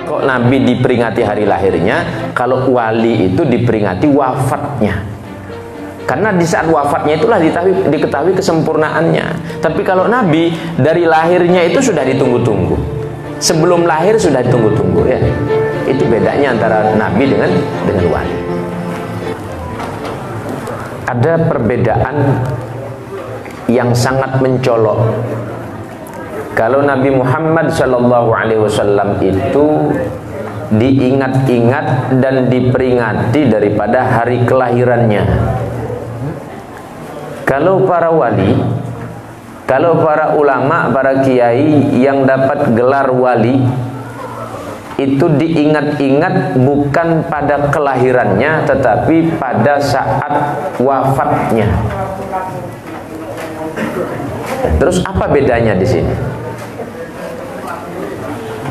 kok Nabi diperingati hari lahirnya, kalau wali itu diperingati wafatnya. Karena di saat wafatnya itulah diketahui kesempurnaannya. Tapi kalau Nabi dari lahirnya itu sudah ditunggu-tunggu. Sebelum lahir sudah ditunggu-tunggu ya. Itu bedanya antara Nabi dengan wali. Ada perbedaan yang sangat mencolok. Kalau Nabi Muhammad SAW itu diingat-ingat dan diperingati daripada hari kelahirannya. Kalau para wali, kalau para ulama, para kiai yang dapat gelar wali, itu diingat-ingat bukan pada kelahirannya, tetapi pada saat wafatnya. Terus apa bedanya di sini?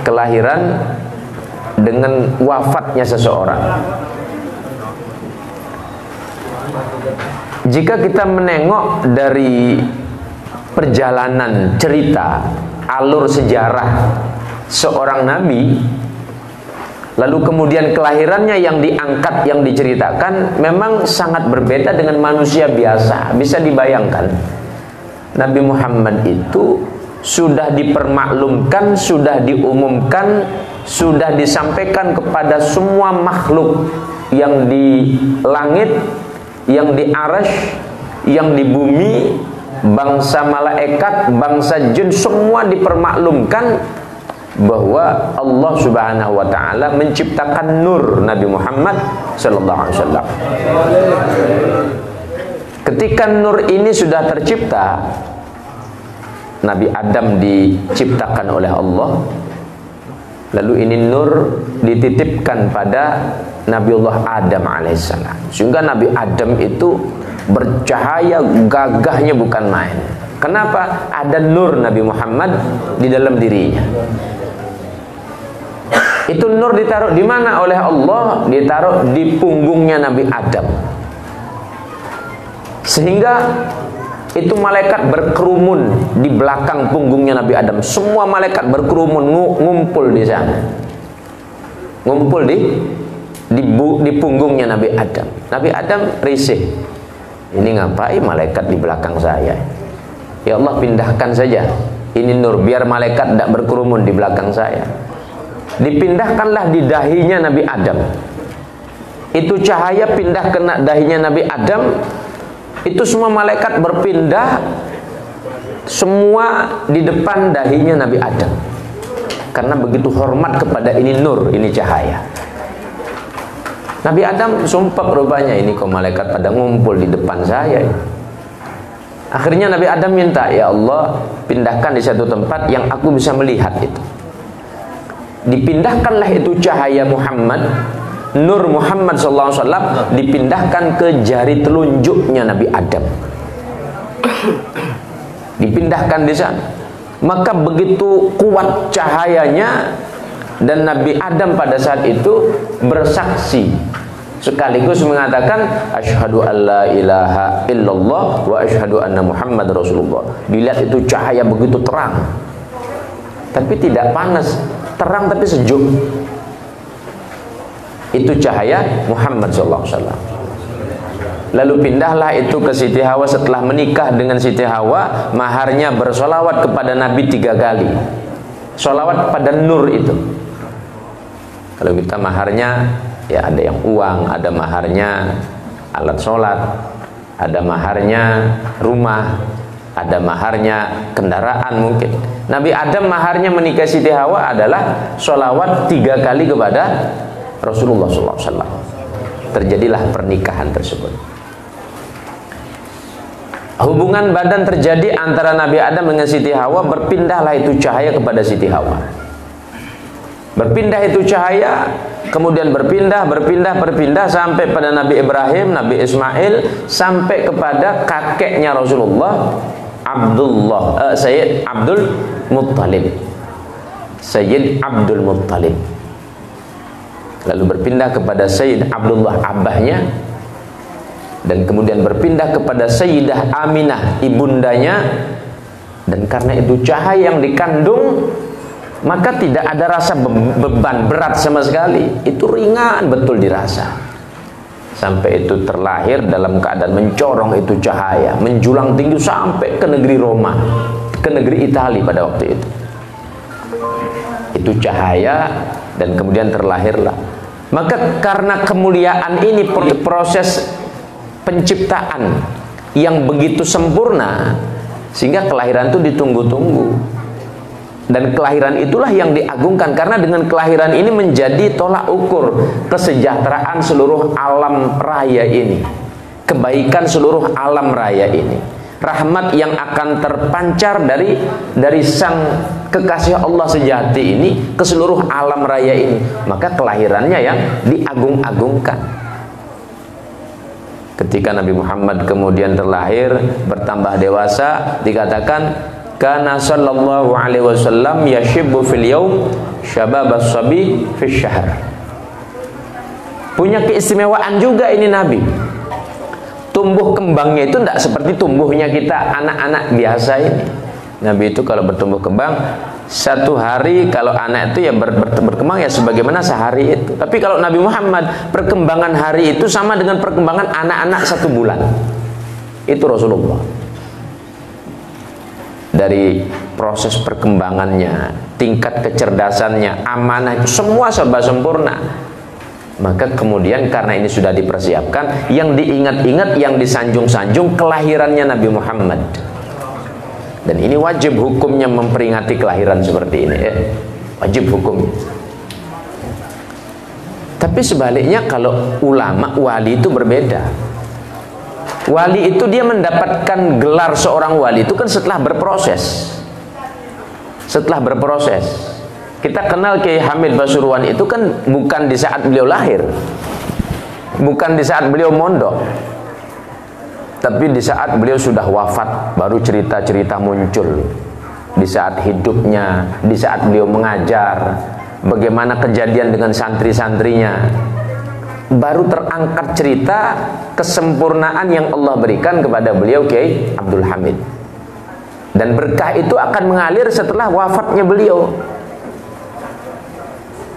Kelahiran dengan wafatnya seseorang. Jika kita menengok dari perjalanan cerita, alur sejarah seorang nabi, lalu kemudian kelahirannya yang diangkat, yang diceritakan, memang sangat berbeda dengan manusia biasa. Bisa dibayangkan, Nabi Muhammad itu sudah dipermaklumkan, sudah diumumkan, sudah disampaikan kepada semua makhluk yang di langit, yang di arasy, yang di bumi, bangsa malaikat, bangsa jin, semua dipermaklumkan bahwa Allah Subhanahu wa taala menciptakan nur Nabi Muhammad sallallahu alaihi wasallam. Ketika nur ini sudah tercipta, Nabi Adam diciptakan oleh Allah, lalu ini nur dititipkan pada Nabiullah Adam alaihissalam, sehingga Nabi Adam itu bercahaya, gagahnya bukan main. Kenapa? Ada nur Nabi Muhammad di dalam dirinya. Itu nur ditaruh di mana oleh Allah? Ditaruh di punggungnya Nabi Adam, sehingga itu malaikat berkerumun di belakang punggungnya Nabi Adam. Semua malaikat berkerumun ngumpul di sana, ngumpul di punggungnya Nabi Adam. Nabi Adam risih, ini ngapain malaikat di belakang saya? Ya Allah, pindahkan saja ini nur biar malaikat tidak berkerumun di belakang saya. Dipindahkanlah di dahinya Nabi Adam. Itu cahaya pindah ke dahinya Nabi Adam. Itu semua malaikat berpindah semua di depan dahinya Nabi Adam, karena begitu hormat kepada ini nur, ini cahaya. Nabi Adam sumpah rupanya, ini kok malaikat pada ngumpul di depan saya. Akhirnya Nabi Adam minta, ya Allah, pindahkan di satu tempat yang aku bisa melihat itu. Dipindahkanlah itu cahaya Muhammad, nur Muhammad SAW, dipindahkan ke jari telunjuknya Nabi Adam. Dipindahkan di sana. Maka begitu kuat cahayanya, dan Nabi Adam pada saat itu bersaksi sekaligus mengatakan asyhadu alla ilaha illallah wa asyhadu anna Muhammad Rasulullah. Dilihat itu cahaya begitu terang, tapi tidak panas, terang tapi sejuk. Itu cahaya Muhammad SAW. Lalu pindahlah itu ke Siti Hawa. Setelah menikah dengan Siti Hawa, maharnya bersolawat kepada Nabi 3 kali. Solawat pada nur itu. Kalau kita maharnya, ya ada yang uang, ada maharnya alat sholat, ada maharnya rumah, ada maharnya kendaraan mungkin. Nabi Adam maharnya menikah Siti Hawa adalah solawat 3 kali kepada Rasulullah SAW. Terjadilah pernikahan tersebut. Hubungan badan terjadi antara Nabi Adam dengan Siti Hawa. Berpindahlah itu cahaya kepada Siti Hawa. Berpindah itu cahaya, kemudian berpindah sampai pada Nabi Ibrahim, Nabi Ismail, sampai kepada kakeknya Rasulullah, Sayyid Abdul Muttalib. Sayyid Abdul Muttalib. Lalu berpindah kepada Sayyid Abdullah, abahnya, dan kemudian berpindah kepada Sayyidah Aminah, ibundanya. Dan karena itu cahaya yang dikandung maka tidak ada rasa beban berat sama sekali. Itu ringan betul dirasa. Sampai itu terlahir dalam keadaan mencorong itu cahaya, menjulang tinggi sampai ke negeri Roma, ke negeri Italia pada waktu itu. Itu cahaya, dan kemudian terlahirlah. Maka karena kemuliaan ini, proses penciptaan yang begitu sempurna, sehingga kelahiran itu ditunggu-tunggu. Dan kelahiran itulah yang diagungkan, karena dengan kelahiran ini menjadi tolak ukur kesejahteraan seluruh alam raya ini, kebaikan seluruh alam raya ini, rahmat yang akan terpancar dari sang kekasih Allah sejati ini ke seluruh alam raya ini. Maka kelahirannya yang diagung-agungkan. Ketika Nabi Muhammad kemudian terlahir, bertambah dewasa, dikatakan kana sallallahu alaihi wasallam yashibbu fil yaum syabab as-sabi fi syahr. Punya keistimewaan juga ini Nabi. Tumbuh kembangnya itu tidak seperti tumbuhnya kita anak-anak biasa ini. Nabi itu kalau bertumbuh kembang, satu hari kalau anak itu ya berkembang ya sebagaimana sehari itu. Tapi kalau Nabi Muhammad, perkembangan hari itu sama dengan perkembangan anak-anak 1 bulan. Itu Rasulullah. Dari proses perkembangannya, tingkat kecerdasannya, amanah, itu semua serba sempurna. Maka kemudian karena ini sudah dipersiapkan, yang diingat-ingat, yang disanjung-sanjung kelahirannya Nabi Muhammad. Dan ini wajib hukumnya memperingati kelahiran seperti ini ya. Wajib hukumnya. Tapi sebaliknya kalau ulama, wali itu berbeda. Wali itu dia mendapatkan gelar seorang wali itu kan setelah berproses. Setelah berproses. Kita kenal Kiai Hamid Pasuruan itu kan bukan di saat beliau lahir, bukan di saat beliau mondok, tapi di saat beliau sudah wafat baru cerita-cerita muncul. Di saat hidupnya, di saat beliau mengajar, bagaimana kejadian dengan santri-santrinya, baru terangkat cerita kesempurnaan yang Allah berikan kepada beliau Kiai Abdul Hamid. Dan berkah itu akan mengalir setelah wafatnya beliau.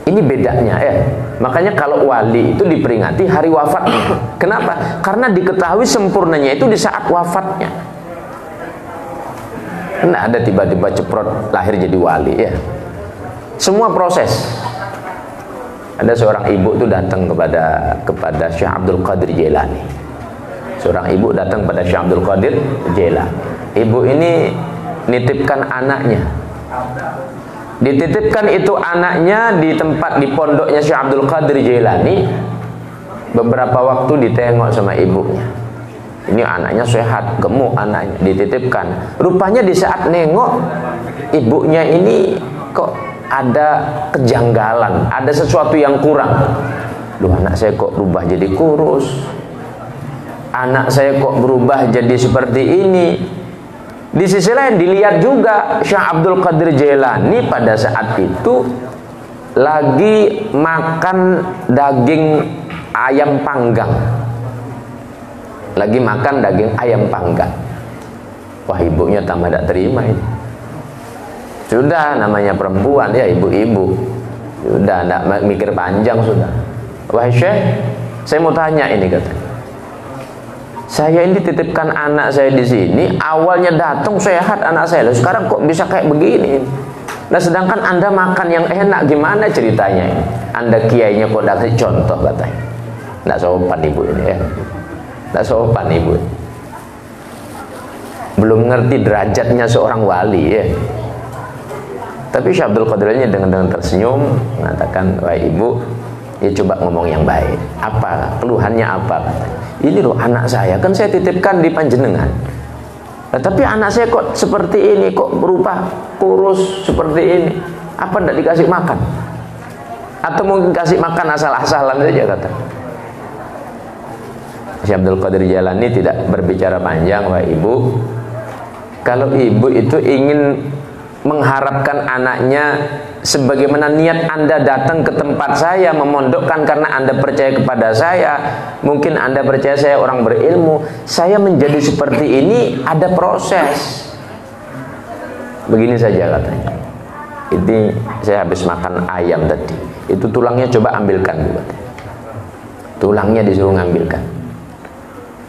Ini bedanya ya. Makanya kalau wali itu diperingati hari wafatnya. Kenapa? Karena diketahui sempurnanya itu di saat wafatnya. Nggak ada tiba-tiba ceprot lahir jadi wali ya. Semua proses. Ada seorang ibu itu datang kepada Syekh Abdul Qadir Jailani. Seorang ibu datang kepada Syekh Abdul Qadir Jailani. Ibu ini nitipkan anaknya. Dititipkan itu anaknya di tempat di pondoknya Syekh Abdul Qadir Jailani. Beberapa waktu ditengok sama ibunya. Ini anaknya sehat, gemuk anaknya, dititipkan. Rupanya di saat nengok ibunya ini kok ada kejanggalan, ada sesuatu yang kurang. Duh, anak saya kok berubah jadi kurus, anak saya kok berubah jadi seperti ini. Di sisi lain dilihat juga Syekh Abdul Qadir Jailani pada saat itu lagi makan daging ayam panggang. Lagi makan daging ayam panggang. Wah, ibunya tambah tak terima ini. Sudah, namanya perempuan ya, ibu-ibu. Sudah, tidak mikir panjang sudah. Wahai Syekh, saya mau tanya ini katanya. Saya ini titipkan anak saya di sini, awalnya datang sehat anak saya, sekarang kok bisa kayak begini? Nah, sedangkan Anda makan yang enak, gimana ceritanya ini? Anda kiainya kok kasih contoh katanya. Tidak sopan ibu ini ya. Tidak sopan ibu. Belum ngerti derajatnya seorang wali ya. Tapi Syekh Abdul Qadir ini dengan tersenyum mengatakan, wah ibu, ya coba ngomong yang baik. Apa keluhannya apa? Ini loh anak saya, kan saya titipkan di panjenengan. Nah, tapi anak saya kok seperti ini, kok berubah kurus seperti ini. Apa tidak dikasih makan? Atau mungkin kasih makan asal-asalan saja kata. Syekh Abdul Qadir Jailani tidak berbicara panjang, wah ibu, kalau ibu itu ingin mengharapkan anaknya sebagaimana niat Anda datang ke tempat saya memondokkan karena Anda percaya kepada saya, mungkin Anda percaya saya orang berilmu, saya menjadi seperti ini ada proses. Begini saja katanya. ini saya habis makan ayam tadi, itu tulangnya coba ambilkan Bu. Tulangnya disuruh ngambilkan,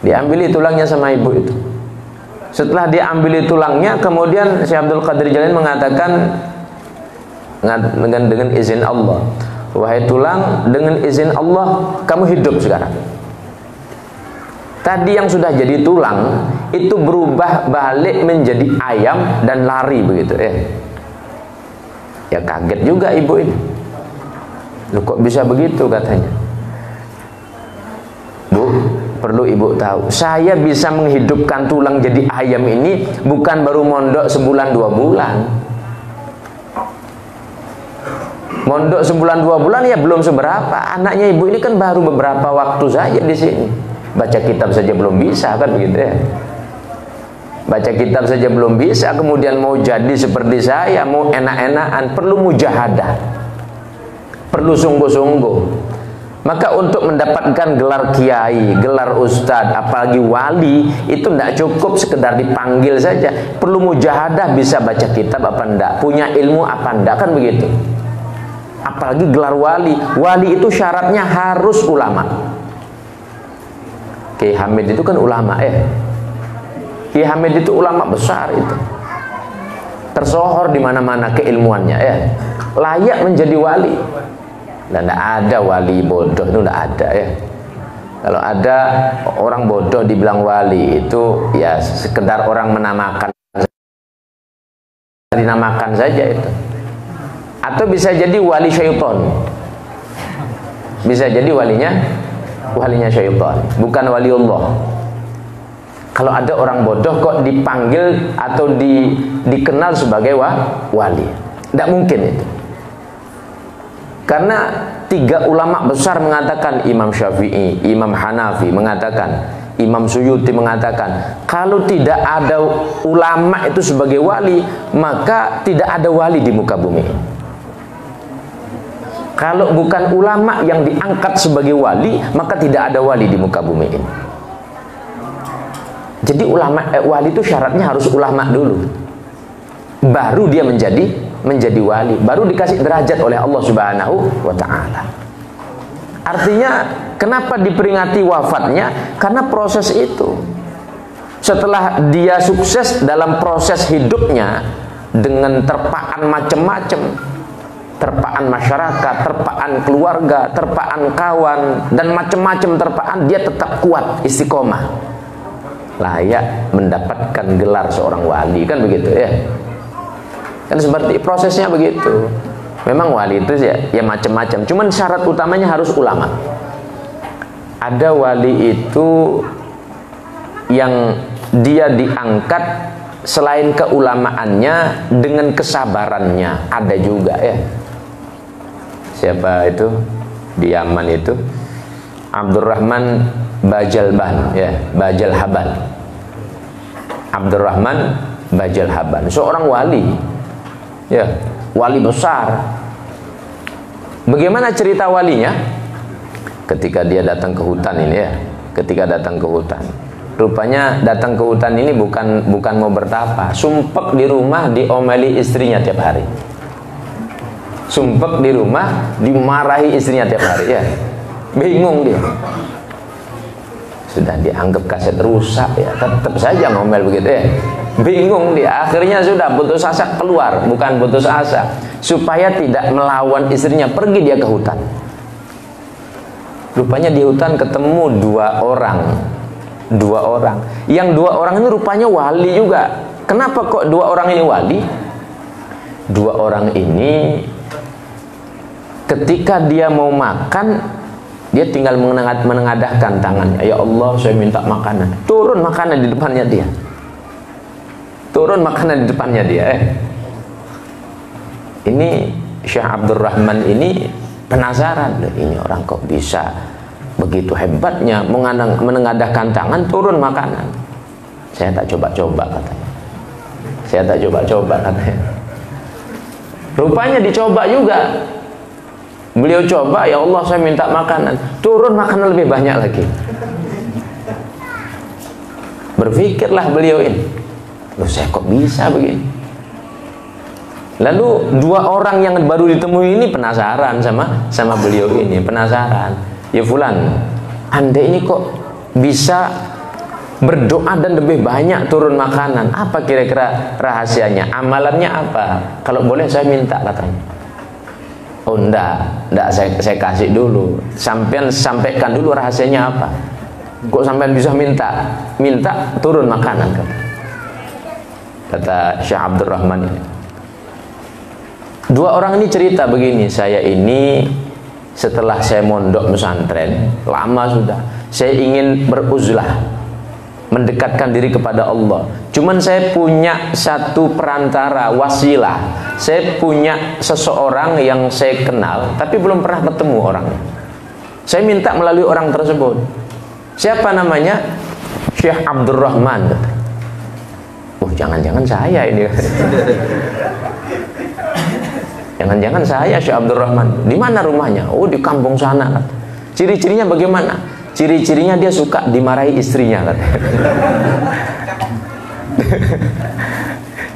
diambil tulangnya sama ibu itu. Setelah diambil tulangnya, kemudian Syekh Abdul Qadir Jalani mengatakan dengan izin Allah, wahai tulang, dengan izin Allah kamu hidup sekarang. Tadi yang sudah jadi tulang itu berubah balik menjadi ayam dan lari begitu. Ya kaget juga ibu ini. Loh, kok bisa begitu katanya. Bu, perlu ibu tahu, saya bisa menghidupkan tulang jadi ayam ini bukan baru mondok sebulan 2 bulan. Mondok sebulan 2 bulan ya belum seberapa. Anaknya ibu ini kan baru beberapa waktu saja di sini. Baca kitab saja belum bisa kan begitu ya. Baca kitab saja belum bisa, kemudian mau jadi seperti saya, mau enak-enakan, perlu mujahadah, perlu sungguh-sungguh. Maka untuk mendapatkan gelar kiai, gelar ustadz, apalagi wali, itu tidak cukup sekedar dipanggil saja. Perlu mujahadah, bisa baca kitab apa enggak, punya ilmu apa enggak, kan begitu. Apalagi gelar wali. Wali itu syaratnya harus ulama. Kiai Hamid itu kan ulama Kiai Hamid itu ulama besar itu. Tersohor di mana-mana keilmuannya layak menjadi wali. Dan tidak ada wali bodoh, itu tidak ada Kalau ada orang bodoh dibilang wali, itu ya sekedar orang dinamakan saja itu. Atau bisa jadi wali syaitan, bisa jadi walinya syaitan, bukan waliullah. Kalau ada orang bodoh kok dipanggil atau dikenal sebagai wali, tidak mungkin itu. Karena 3 ulama besar mengatakan, Imam Syafi'i, Imam Hanafi mengatakan, Imam Suyuti mengatakan, kalau tidak ada ulama itu sebagai wali, maka tidak ada wali di muka bumi. Kalau bukan ulama yang diangkat sebagai wali, maka tidak ada wali di muka bumi ini. Jadi wali itu syaratnya harus ulama dulu, baru dia menjadi wali, baru dikasih derajat oleh Allah Subhanahu wa ta'ala. Artinya kenapa diperingati wafatnya? Karena proses itu, setelah dia sukses dalam proses hidupnya dengan terpaan macam-macam, terpaan masyarakat, terpaan keluarga, terpaan kawan, dan macam-macam terpaan, dia tetap kuat, istiqomah, layak mendapatkan gelar seorang wali, kan begitu kan seperti prosesnya begitu. Memang wali itu ya macam-macam, cuman syarat utamanya harus ulama. Ada wali itu yang dia diangkat selain keulamaannya dengan kesabarannya, ada juga Siapa itu di Yaman itu? Abdurrahman Bajalban Bajalhaban. Abdurrahman Bajalhaban, seorang wali wali besar. Bagaimana cerita walinya? Ketika dia datang ke hutan ini ketika datang ke hutan, rupanya datang ke hutan ini bukan mau bertapa, sumpek di rumah diomeli istrinya tiap hari. Sumpek di rumah dimarahi istrinya tiap hari bingung dia. Sudah dianggap kaset rusak tetap saja ngomel begitu bingung dia. Akhirnya sudah putus asa, keluar, bukan putus asa, supaya tidak melawan istrinya, pergi dia ke hutan. Rupanya di hutan ketemu 2 orang. Yang 2 orang ini rupanya wali juga. Kenapa kok 2 orang ini wali? 2 orang ini ketika dia mau makan, dia tinggal menengadahkan tangannya, ya Allah saya minta makanan, turun makanan di depannya dia. Ini Syekh Abdurrahman ini penasaran, ini orang kok bisa begitu hebatnya menengadahkan tangan, turun makanan. Saya tak coba-coba katanya. Rupanya dicoba juga. Beliau coba, ya Allah saya minta makanan, turun makanan lebih banyak lagi. Berpikirlah beliau ini, loh saya kok bisa begini? Lalu dua orang yang baru ditemui ini penasaran sama beliau ini, penasaran. Ya fulan, Anda ini kok bisa berdoa dan lebih banyak turun makanan? Apa kira-kira rahasianya? Amalannya apa? Kalau boleh saya minta, katanya. Oh enggak, saya kasih dulu. Sampean sampaikan dulu rahasianya apa? Kok sampean bisa minta turun makanan? Kata Syekh Abdurrahman ini. Dua orang ini cerita begini, saya ini setelah saya mondok pesantren, lama sudah, saya ingin beruzlah, mendekatkan diri kepada Allah. Cuman saya punya satu perantara, wasilah. Saya punya seseorang yang saya kenal, tapi belum pernah ketemu orangnya. Saya minta melalui orang tersebut. Siapa namanya? Syekh Abdurrahman. Oh, jangan-jangan saya ini. Jangan-jangan saya Syekh Abdurrahman. Di mana rumahnya? Oh, di kampung sana. Ciri-cirinya bagaimana? Ciri-cirinya dia suka dimarahi istrinya.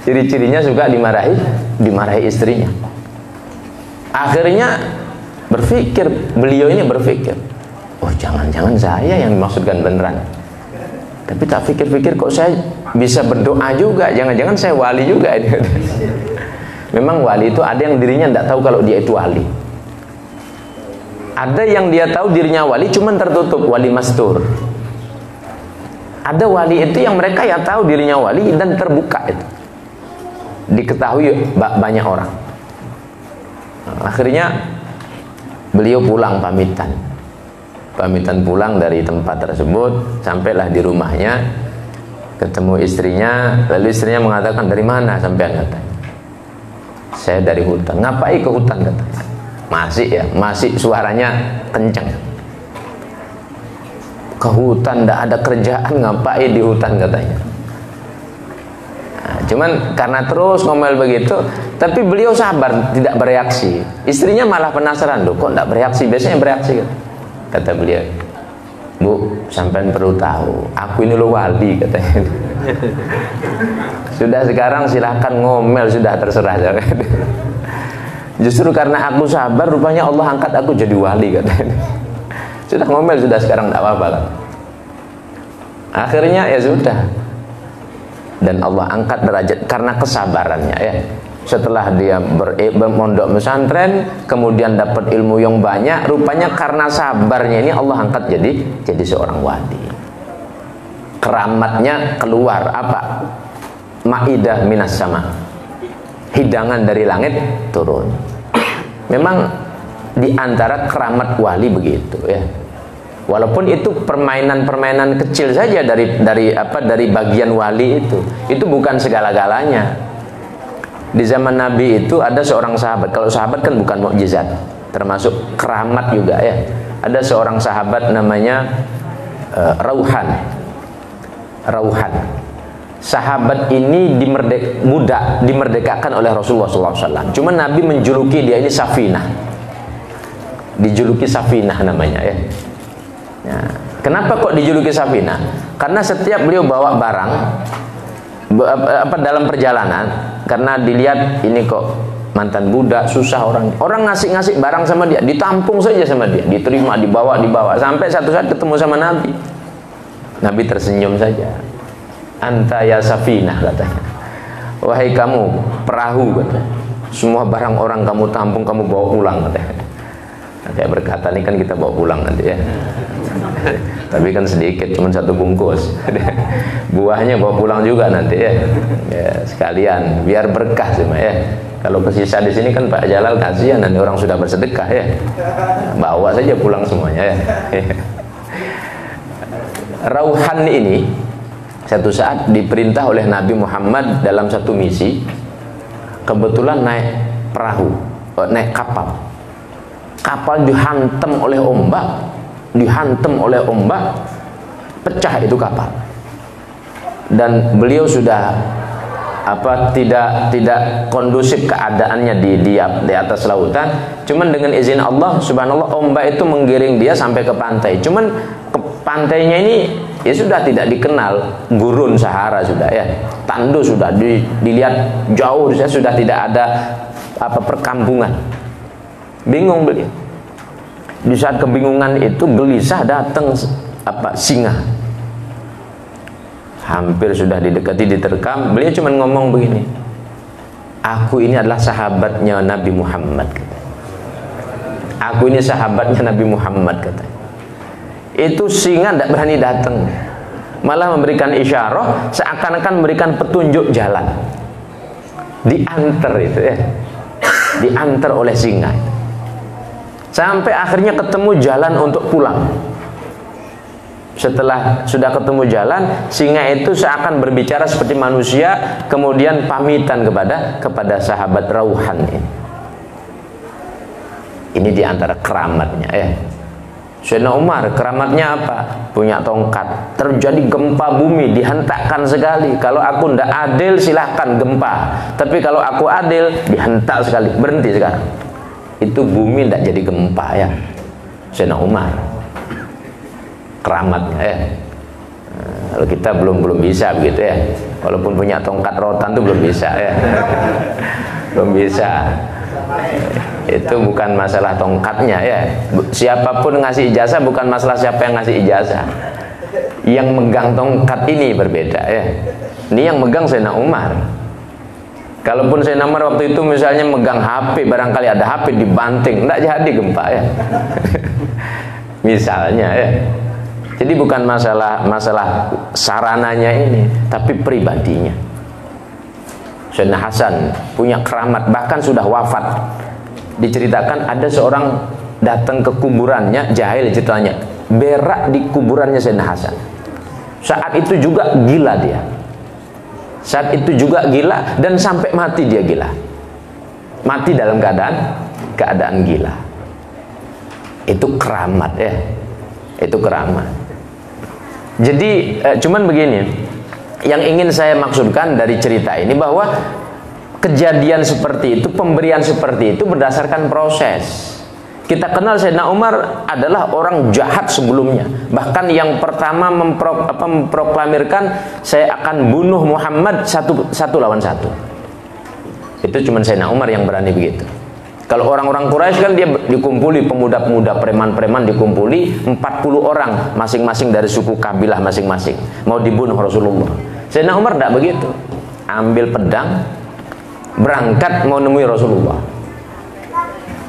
Ciri-cirinya suka dimarahi istrinya. Akhirnya beliau ini berpikir, oh jangan-jangan saya yang dimaksudkan beneran. Tapi tak pikir-pikir kok saya bisa berdoa juga. Jangan-jangan saya wali juga. Memang wali itu ada yang dirinya tidak tahu kalau dia itu wali. Ada yang dia tahu dirinya wali, cuman tertutup, wali mastur. Ada wali itu yang mereka ya tahu dirinya wali dan terbuka itu, diketahui banyak orang. Akhirnya beliau pulang pamitan pulang dari tempat tersebut, sampailah di rumahnya, ketemu istrinya, lalu istrinya mengatakan, dari mana sampean? Katanya, saya dari hutan. Ngapain ke hutan? Katanya, masih suaranya kencang. Ke hutan, tidak ada kerjaan, ngapain di hutan? Katanya. Nah, cuman karena terus ngomel begitu, tapi beliau sabar, tidak bereaksi. Istrinya malah penasaran, loh kok tidak bereaksi? Biasanya bereaksi. Kata beliau, Bu, sampean perlu tahu, aku ini lo wali, katanya. Sudah sekarang silahkan ngomel, sudah terserah. Justru karena aku sabar, rupanya Allah angkat aku jadi wali, katanya. Sudah ngomel, sudah sekarang tidak apa-apa. Akhirnya ya sudah, dan Allah angkat derajat karena kesabarannya ya. Setelah dia bermondok pesantren, kemudian dapat ilmu yang banyak, rupanya karena sabarnya ini Allah angkat jadi seorang wali. Keramatnya keluar apa? Maidah minas sama, hidangan dari langit turun. Memang di antara keramat wali begitu ya. Walaupun itu permainan-permainan kecil saja dari bagian wali itu bukan segala-galanya. Di zaman Nabi itu ada seorang sahabat. Kalau sahabat kan bukan mukjizat, termasuk keramat juga ya. Ada seorang sahabat namanya Rauhan. Sahabat ini dimerdekakan oleh Rasulullah SAW. Cuma Nabi menjuluki dia ini Safinah. Dijuluki Safinah namanya ya. Ya. Kenapa kok dijuluki Safinah? Karena setiap beliau bawa barang dalam perjalanan, karena dilihat ini kok mantan budak, susah orang ngasih barang sama dia, ditampung saja sama dia, diterima, dibawa sampai satu saat ketemu sama Nabi. Nabi tersenyum saja. Anta ya Safinah, katanya, wahai kamu perahu, katanya, semua barang orang kamu tampung, kamu bawa pulang, katanya. Kayak berkata, ini kan kita bawa pulang nanti ya. Tapi kan sedikit, cuma satu bungkus. Buahnya bawa pulang juga nanti ya. Ya sekalian, biar berkah sih ya. Kalau kesisa di sini kan Pak Jalal kasihan, nanti orang sudah bersedekah ya. Bawa saja pulang semuanya ya. Rauhan ini satu saat diperintah oleh Nabi Muhammad dalam satu misi, kebetulan naik perahu, naik kapal. Kapal dihantam oleh ombak, pecah itu kapal. Dan beliau sudah tidak kondusif keadaannya di atas lautan. Cuman dengan izin Allah Subhanallah, ombak itu menggiring dia sampai ke pantai. Cuman ke pantainya ini ya sudah tidak dikenal, gurun Sahara sudah ya, tandus sudah dilihat jauh, sudah tidak ada apa perkampungan. Bingung beliau. Di saat kebingungan itu gelisah datang apa singa. Hampir sudah didekati, diterkam, beliau cuma ngomong begini, aku ini adalah sahabatnya Nabi Muhammad, kata. Aku ini sahabatnya Nabi Muhammad, kata. Itu singa tidak berani datang, malah memberikan isyarat seakan-akan memberikan petunjuk jalan. Diantar itu ya, diantar oleh singa itu. Sampai akhirnya ketemu jalan untuk pulang. Setelah sudah ketemu jalan, singa itu seakan berbicara seperti manusia, kemudian pamitan kepada sahabat Rauhan ini. Ini diantara keramatnya ya. Sayyidina Umar keramatnya apa? Punya tongkat. Terjadi gempa bumi, dihentakkan sekali. Kalau aku tidak adil silahkan gempa, tapi kalau aku adil dihentak sekali, berhenti sekarang. Itu bumi tidak jadi gempa ya. Sayyidina Umar keramatnya ya. Kalau kita belum bisa begitu ya, walaupun punya tongkat rotan itu belum bisa ya. Belum bisa. Itu bukan masalah tongkatnya ya. Siapapun ngasih ijazah bukan masalah siapa yang ngasih ijazah. Yang megang tongkat ini berbeda ya. Ini yang megang Sayyidina Umar. Kalaupun Sayyidina Umar waktu itu misalnya megang HP, barangkali ada HP dibanting, tidak jadi gempa ya. Misalnya ya. Jadi bukan masalah sarananya ini, tapi pribadinya. Sayyidina Hasan punya keramat, bahkan sudah wafat. Diceritakan ada seorang datang ke kuburannya, jahil ceritanya, berak di kuburannya Sayyidina Hasan. Saat itu juga gila dia. Saat itu juga gila dan sampai mati dia gila. Mati dalam keadaan gila. Itu keramat ya. Itu keramat. Jadi cuman begini, yang ingin saya maksudkan dari cerita ini bahwa kejadian seperti itu, pemberian seperti itu berdasarkan proses. Kita kenal Sayyidina Umar adalah orang jahat sebelumnya. Bahkan yang pertama memproklamirkan saya akan bunuh Muhammad satu lawan satu. Itu cuma Sayyidina Umar yang berani begitu. Kalau orang-orang Quraisy kan dia dikumpuli, pemuda-pemuda, preman-preman dikumpuli 40 orang masing-masing dari suku kabilah masing-masing mau dibunuh Rasulullah. Sayyidina Umar tidak begitu. Ambil pedang, berangkat mau nemui Rasulullah.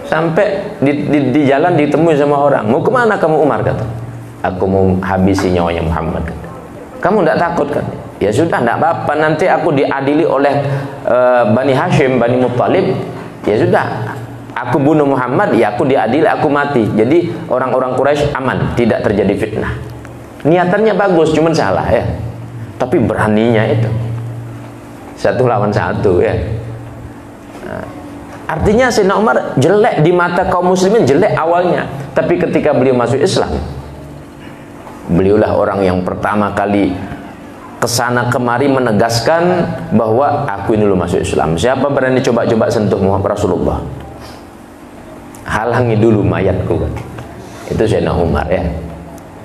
Sampai di jalan ditemui sama orang. Mau kemana kamu Umar? Kata. Aku mau habisi nyawanya Muhammad. Kata. Kamu tidak takut kan? Ya sudah, tidak apa-apa. Nanti aku diadili oleh Bani Hashim, Bani Muttalib. Ya sudah, aku bunuh Muhammad, ya aku diadili, aku mati. Jadi orang-orang Quraisy aman, tidak terjadi fitnah. Niatannya bagus, cuman salah ya. Tapi beraninya itu satu lawan satu ya. Artinya Sayyidina Umar jelek di mata kaum muslimin, jelek awalnya. Tapi ketika beliau masuk Islam, beliaulah orang yang pertama kali kesana kemari menegaskan bahwa aku ini lo masuk Islam. Siapa berani coba-coba sentuh Muhammad Rasulullah, halangi dulu mayatku. Itu Sayyidina Umar ya.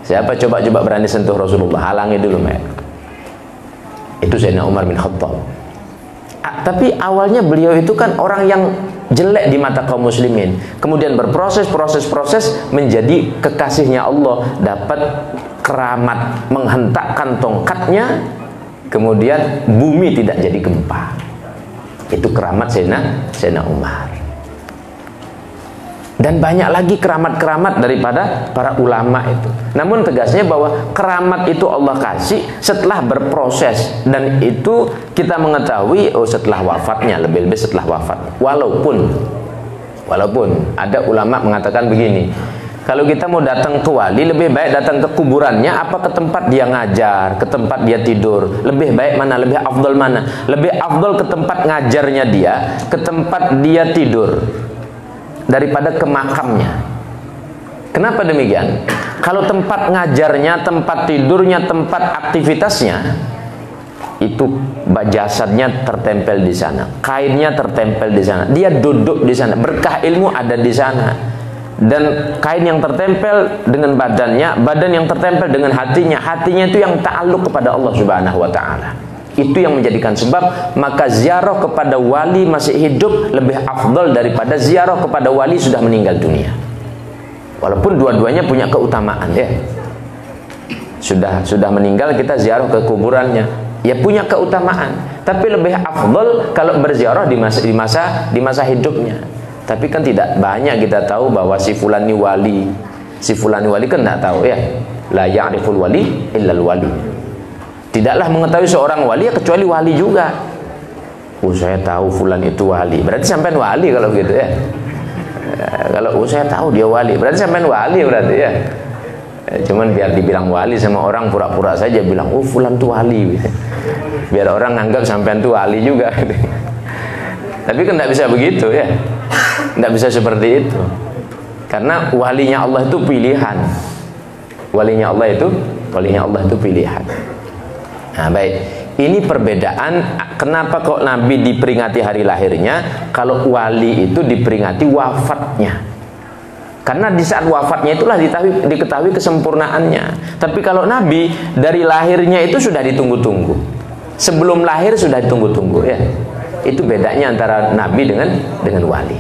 Siapa coba-coba berani sentuh Rasulullah, halangi dulu mayatku. Itu Sayyidina Umar bin Khattab. Tapi awalnya beliau itu kan orang yang jelek di mata kaum muslimin, kemudian berproses menjadi kekasihnya Allah, dapat keramat menghentakkan tongkatnya, kemudian bumi tidak jadi gempa. Itu keramat Sayyidina Umar. Dan banyak lagi keramat-keramat daripada para ulama itu. Namun tegasnya bahwa keramat itu Allah kasih setelah berproses, dan itu kita mengetahui setelah wafatnya, lebih-lebih setelah wafat. Walaupun ada ulama mengatakan begini, kalau kita mau datang ke wali, lebih baik datang ke kuburannya apa ke tempat dia ngajar, ke tempat dia tidur. Lebih baik mana? Lebih afdol mana? Lebih afdol ke tempat ngajarnya dia, ke tempat dia tidur, daripada ke makamnya. Kenapa demikian? Kalau tempat ngajarnya, tempat tidurnya, tempat aktivitasnya, itu jasadnya tertempel di sana, kainnya tertempel di sana, dia duduk di sana, berkah ilmu ada di sana. dan kain yang tertempel dengan badannya, badan yang tertempel dengan hatinya, hatinya itu yang ta'alluq kepada Allah Subhanahu wa taala. Itu yang menjadikan sebab maka ziarah kepada wali masih hidup lebih afdal daripada ziarah kepada wali sudah meninggal dunia. Walaupun dua-duanya punya keutamaan ya. Sudah meninggal kita ziarah ke kuburannya, ya punya keutamaan. Tapi lebih afdal kalau berziarah di masa hidupnya. Tapi kan tidak banyak kita tahu bahwa si fulan ini wali. Si fulan ini wali kan tidak tahu ya. La ya'riful wali illal wali. Tidaklah mengetahui seorang wali ya kecuali wali juga. Saya tahu fulan itu wali. Berarti sampean wali kalau gitu ya. Kalau saya tahu dia wali, berarti sampean wali berarti ya. Cuman biar dibilang wali sama orang pura-pura saja bilang, "Oh, fulan itu wali." Biar orang anggap sampean itu wali juga. Tapi kan tidak bisa begitu ya. Tidak bisa seperti itu. Karena walinya Allah itu pilihan. Walinya Allah itu pilihan. Nah, baik. Ini perbedaan kenapa kok Nabi diperingati hari lahirnya, kalau wali itu diperingati wafatnya. Karena di saat wafatnya itulah diketahui kesempurnaannya. Tapi kalau Nabi dari lahirnya itu sudah ditunggu-tunggu. Sebelum lahir sudah ditunggu-tunggu ya. Itu bedanya antara Nabi dengan wali.